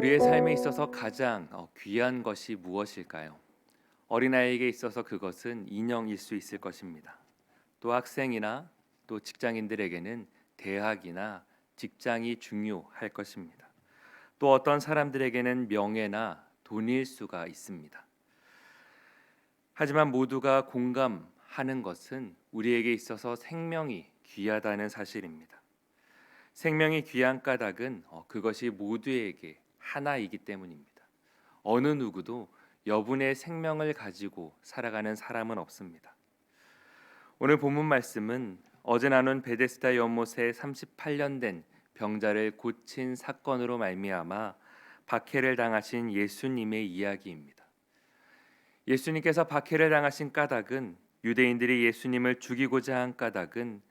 우리의 삶에 있어서 가장 귀한 것이 무엇일까요? 어린아이에게 있어서 그것은 인형일 수 있을 것입니다. 또 학생이나 또 직장인들에게는 대학이나 직장이 중요할 것입니다. 또 어떤 사람들에게는 명예나 돈일 수가 있습니다. 하지만 모두가 공감하는 것은 우리에게 있어서 생명이 귀하다는 사실입니다. 생명이 귀한 까닭은 그것이 모두에게 하나이기 때문입니다. 어느 누구도 여분의 생명을 가지고 살아가는 사람은 없습니다. 오늘 본문 말씀은 어제 나눈 베데스다 연못에 38년 된 병자를 고친 사건으로 말미암아 박해를 당하신 예수님의 이야기입니다. 예수님께서 박해를 당하신 까닭은 유대인들이 예수님을 죽이고자 한 까닭은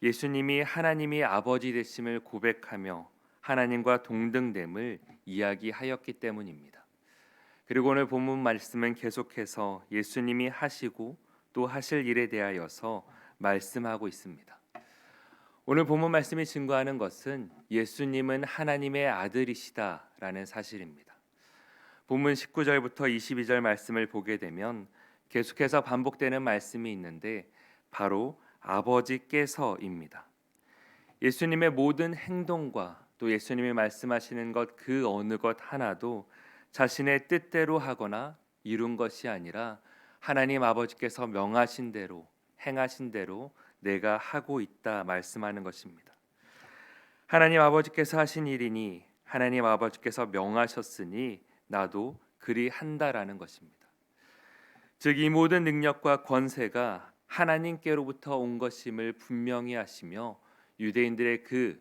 예수님이 하나님이 아버지 되심을 고백하며 하나님과 동등됨을 이야기하였기 때문입니다. 그리고 오늘 본문 말씀은 계속해서 예수님이 하시고 또 하실 일에 대하여서 말씀하고 있습니다. 오늘 본문 말씀이 증거하는 것은 예수님은 하나님의 아들이시다라는 사실입니다. 본문 19절부터 22절 말씀을 보게 되면 계속해서 반복되는 말씀이 있는데 바로 아버지께서입니다. 예수님의 모든 행동과 또 예수님이 말씀하시는 것 그 어느 것 하나도 자신의 뜻대로 하거나 이룬 것이 아니라 하나님 아버지께서 명하신 대로 행하신 대로 내가 하고 있다 말씀하는 것입니다. 하나님 아버지께서 하신 일이니 하나님 아버지께서 명하셨으니 나도 그리 한다라는 것입니다. 즉 이 모든 능력과 권세가 하나님께로부터 온 것임을 분명히 하시며 유대인들의 그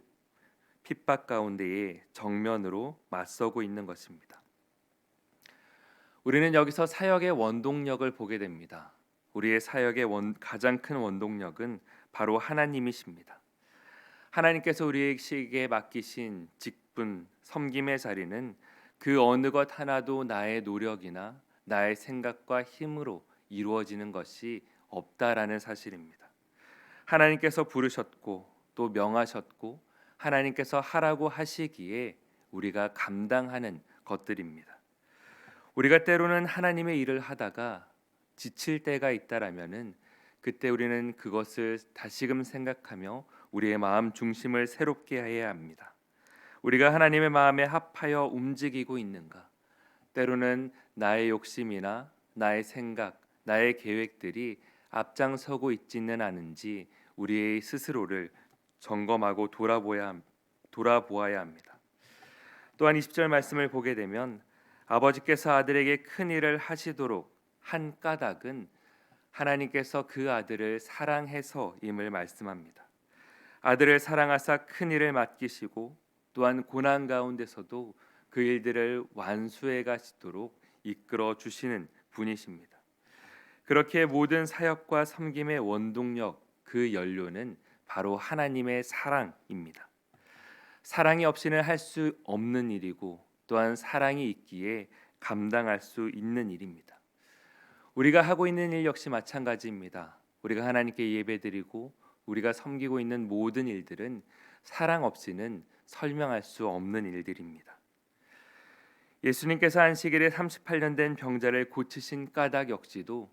핍박 가운데에 정면으로 맞서고 있는 것입니다. 우리는 여기서 사역의 원동력을 보게 됩니다. 우리의 사역의 가장 큰 원동력은 바로 하나님이십니다. 하나님께서 우리에게 맡기신 직분, 섬김의 자리는 그 어느 것 하나도 나의 노력이나 나의 생각과 힘으로 이루어지는 것이 없다라는 사실입니다. 하나님께서 부르셨고 또 명하셨고 하나님께서 하라고 하시기에 우리가 감당하는 것들입니다. 우리가 때로는 하나님의 일을 하다가 지칠 때가 있다라면은 그때 우리는 그것을 다시금 생각하며 우리의 마음 중심을 새롭게 해야 합니다. 우리가 하나님의 마음에 합하여 움직이고 있는가? 때로는 나의 욕심이나 나의 생각, 나의 계획들이 앞장서고 있지는 않은지 우리의 스스로를 점검하고 돌아보아야 합니다. 또한 20절 말씀을 보게 되면 아버지께서 아들에게 큰 일을 하시도록 한 까닭은 하나님께서 그 아들을 사랑해서임을 말씀합니다. 아들을 사랑하사 큰 일을 맡기시고 또한 고난 가운데서도 그 일들을 완수해 가시도록 이끌어 주시는 분이십니다. 그렇게 모든 사역과 섬김의 원동력, 그 연료는 바로 하나님의 사랑입니다. 사랑이 없이는 할 수 없는 일이고 또한 사랑이 있기에 감당할 수 있는 일입니다. 우리가 하고 있는 일 역시 마찬가지입니다. 우리가 하나님께 예배드리고 우리가 섬기고 있는 모든 일들은 사랑 없이는 설명할 수 없는 일들입니다. 예수님께서 안식일에 38년 된 병자를 고치신 까닭 역시도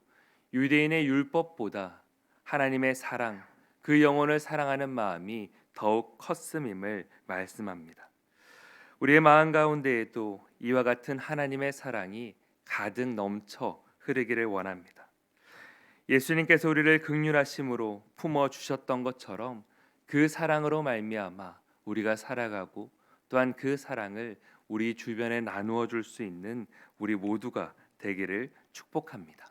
유대인의 율법보다 하나님의 사랑, 그 영혼을 사랑하는 마음이 더욱 컸음임을 말씀합니다. 우리의 마음 가운데에도 이와 같은 하나님의 사랑이 가득 넘쳐 흐르기를 원합니다. 예수님께서 우리를 긍휼하심으로 품어 주셨던 것처럼 그 사랑으로 말미암아 우리가 살아가고 또한 그 사랑을 우리 주변에 나누어 줄 수 있는 우리 모두가 되기를 축복합니다.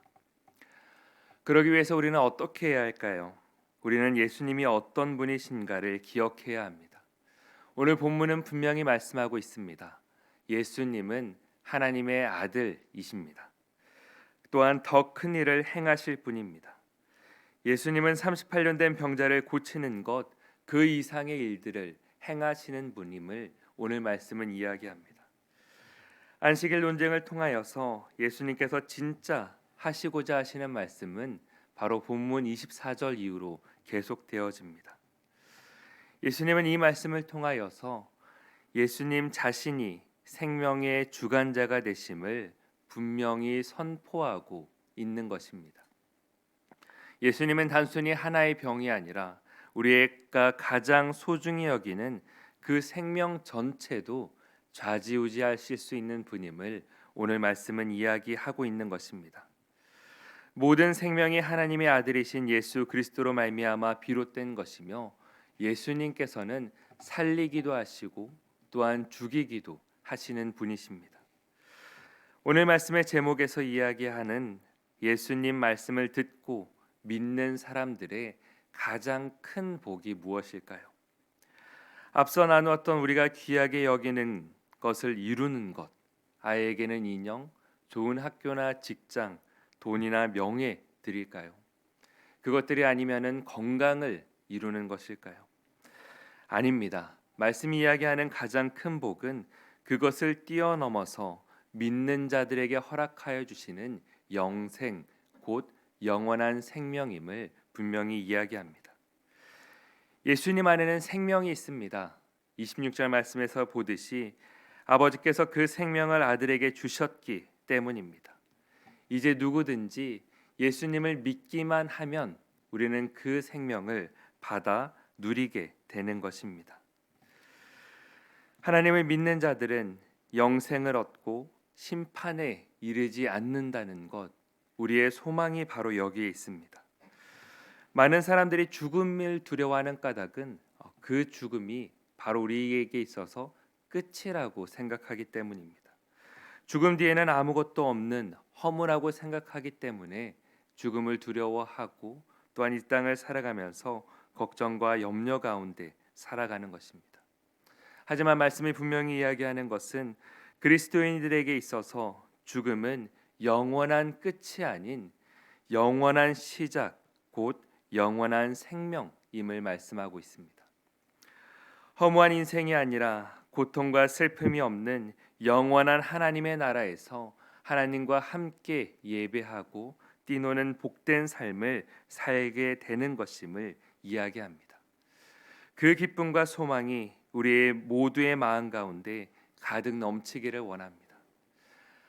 그러기 위해서 우리는 어떻게 해야 할까요? 우리는 예수님이 어떤 분이신가를 기억해야 합니다. 오늘 본문은 분명히 말씀하고 있습니다. 예수님은 하나님의 아들이십니다. 또한 더 큰 일을 행하실 분입니다. 예수님은 38년 된 병자를 고치는 것, 그 이상의 일들을 행하시는 분임을 오늘 말씀은 이야기합니다. 안식일 논쟁을 통하여서 예수님께서 진짜 하시고자 하시는 말씀은 바로 본문 24절 이후로 계속되어집니다. 예수님은 이 말씀을 통하여서 예수님 자신이 생명의 주관자가 되심을 분명히 선포하고 있는 것입니다. 예수님은 단순히 하나의 병이 아니라 우리가 가장 소중히 여기는 그 생명 전체도 좌지우지하실 수 있는 분임을 오늘 말씀은 이야기하고 있는 것입니다. 모든 생명이 하나님의 아들이신 예수 그리스도로 말미암아 비롯된 것이며 예수님께서는 살리기도 하시고 또한 죽이기도 하시는 분이십니다. 오늘 말씀의 제목에서 이야기하는 예수님 말씀을 듣고 믿는 사람들의 가장 큰 복이 무엇일까요? 앞서 나누었던 우리가 귀하게 여기는 것을 이루는 것, 아이에게는 인형, 좋은 학교나 직장, 돈이나 명예 드릴까요? 그것들이 아니면은 건강을 이루는 것일까요? 아닙니다. 말씀이 이야기하는 가장 큰 복은 그것을 뛰어넘어서 믿는 자들에게 허락하여 주시는 영생, 곧 영원한 생명임을 분명히 이야기합니다. 예수님 안에는 생명이 있습니다. 26절 말씀에서 보듯이 아버지께서 그 생명을 아들에게 주셨기 때문입니다. 이제 누구든지 예수님을 믿기만 하면 우리는 그 생명을 받아 누리게 되는 것입니다. 하나님을 믿는 자들은 영생을 얻고 심판에 이르지 않는다는 것, 우리의 소망이 바로 여기에 있습니다. 많은 사람들이 죽음을 두려워하는 까닭은 그 죽음이 바로 우리에게 있어서 끝이라고 생각하기 때문입니다. 죽음 뒤에는 아무것도 없는 허무라고 생각하기 때문에 죽음을 두려워하고 또한 이 땅을 살아가면서 걱정과 염려 가운데 살아가는 것입니다. 하지만 말씀이 분명히 이야기하는 것은 그리스도인들에게 있어서 죽음은 영원한 끝이 아닌 영원한 시작, 곧 영원한 생명임을 말씀하고 있습니다. 허무한 인생이 아니라 고통과 슬픔이 없는 영원한 하나님의 나라에서 하나님과 함께 예배하고 뛰노는 복된 삶을 살게 되는 것임을 이야기합니다. 그 기쁨과 소망이 우리의 모두의 마음 가운데 가득 넘치기를 원합니다.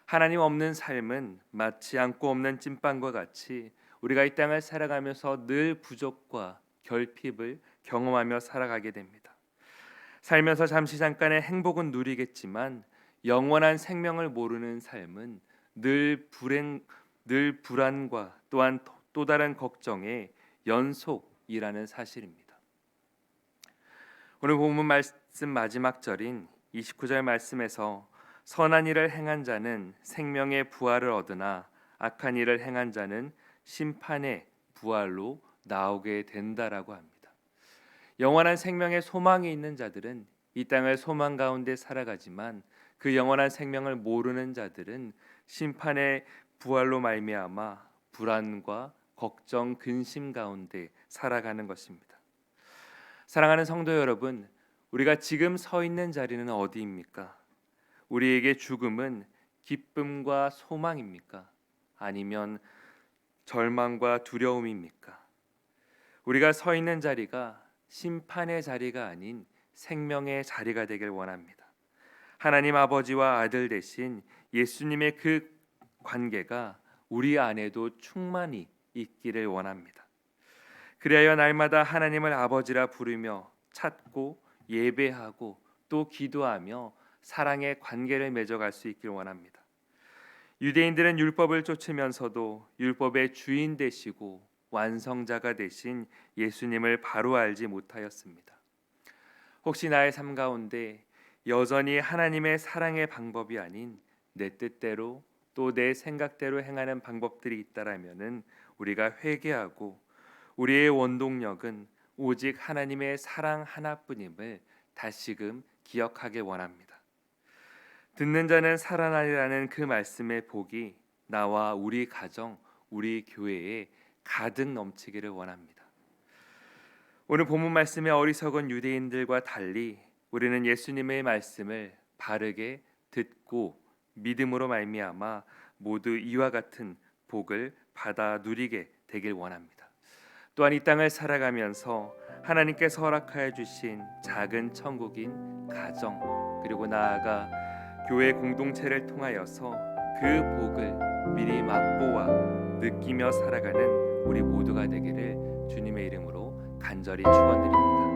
하나님 없는 삶은 마치 안고 없는 찐빵과 같이 우리가 이 땅을 살아가면서 늘 부족과 결핍을 경험하며 살아가게 됩니다. 살면서 잠깐의 행복은 누리겠지만 영원한 생명을 모르는 삶은 늘 불안과 또한 또 다른 걱정의 연속이라는 사실입니다. 오늘 본문 말씀 마지막 절인 29절 말씀에서 선한 일을 행한 자는 생명의 부활을 얻으나 악한 일을 행한 자는 심판의 부활로 나오게 된다라고 합니다. 영원한 생명의 소망이 있는 자들은 이 땅을 소망 가운데 살아가지만 그 영원한 생명을 모르는 자들은 심판의 부활로 말미암아 불안과 걱정, 근심 가운데 살아가는 것입니다. 사랑하는 성도 여러분, 우리가 지금 서 있는 자리는 어디입니까? 우리에게 죽음은 기쁨과 소망입니까? 아니면 절망과 두려움입니까? 우리가 서 있는 자리가 심판의 자리가 아닌 생명의 자리가 되길 원합니다. 하나님 아버지와 아들 대신 예수님의 그 관계가 우리 안에도 충만히 있기를 원합니다. 그리하여 날마다 하나님을 아버지라 부르며 찾고 예배하고 또 기도하며 사랑의 관계를 맺어갈 수 있길 원합니다. 유대인들은 율법을 쫓으면서도 율법의 주인 되시고 완성자가 되신 예수님을 바로 알지 못하였습니다. 혹시 나의 삶 가운데 여전히 하나님의 사랑의 방법이 아닌 내 뜻대로 또 내 생각대로 행하는 방법들이 있다라면은 우리가 회개하고 우리의 원동력은 오직 하나님의 사랑 하나뿐임을 다시금 기억하길 원합니다. 듣는 자는 살아나리라는 그 말씀의 복이 나와 우리 가정, 우리 교회에 가득 넘치기를 원합니다. 오늘 본문 말씀의 어리석은 유대인들과 달리 우리는 예수님의 말씀을 바르게 듣고 믿음으로 말미암아 모두 이와 같은 복을 받아 누리게 되길 원합니다. 또한 이 땅을 살아가면서 하나님께서 허락하여 주신 작은 천국인 가정, 그리고 나아가 교회 공동체를 통하여서 그 복을 미리 맛보아 느끼며 살아가는 우리 모두가 되기를 주님의 이름으로 간절히 축원드립니다.